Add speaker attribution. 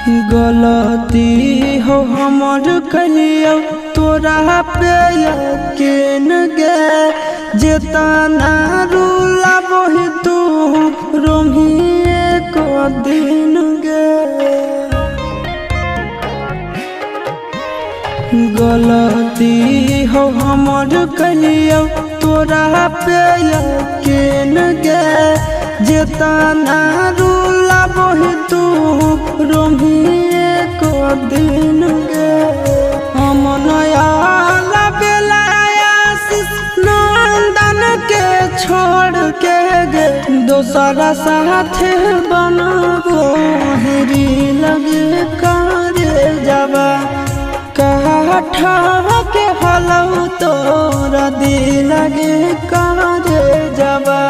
Speaker 1: गलती हो हमर कहियो तोरा पे यकीन गे जेतना रूला बही तू रोमिए को दिन गे। गलती हो हमर कहियो तोरा पे यकीन गे जेतना रूला बही तू रोमिए को दिन गे। हम नया नंदन के छोड़ के गे दोसरा साथ बनबो हेरी लगे करे जाबा काठा के हलौ तोरा दिल लगे करे जाबा।